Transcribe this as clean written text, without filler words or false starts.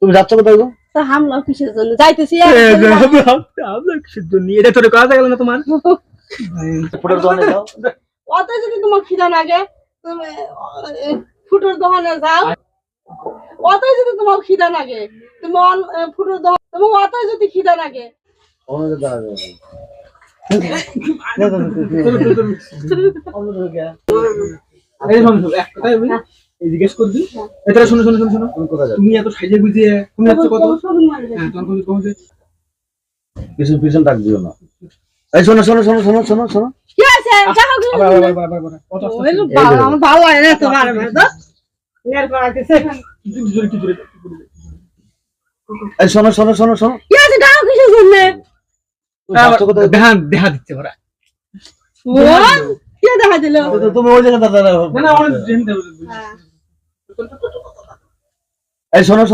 তুমি যাচ্ছ কোথায় গো? তা হামলা কিসের জন্য যাইতেছি হামলা কিসের জন্য? এটা তোর কাজে গেল না তোমার? ফুটের দোকানে যাও। অত যদি তোমার খিদা লাগে তুমি ফুটোর দোকানে যাও। অত যদি তোমার খিদা লাগে তুমি ফুটোর দোকান, তুমি অত যদি খিদা লাগে ওখানে দাঁড়াবে। এই শোনো এক কথাই বলি, এই জিজ্ঞেস করবি। এটা শোনো শোনো শোনো শোনো, তুমি কোথায় যাচ্ছ? তুমি এত সাইজে গুজিয়ে তুমি যাচ্ছ কত? হ্যাঁ তখন কত পিছন পিছন ডাক দিও না। এই শোনো শোনো শোনো শোনো শোনো শোনো। কি আছে যাও কি আমার ভালো লাগে না তো বারে বারে তো নেল করাইতেছে। এই শোনো শোনো শোনো শোনো। কি আছে যাও কিসের জন্য? তুমি যাচ্ছ কোথায়? দেখা দিচ্ছে ওরা। ও কি দেখা দিল? তুমি ওই জায়গায় দাঁড়াও। না না অনেক হ্যাঁ এই শোনো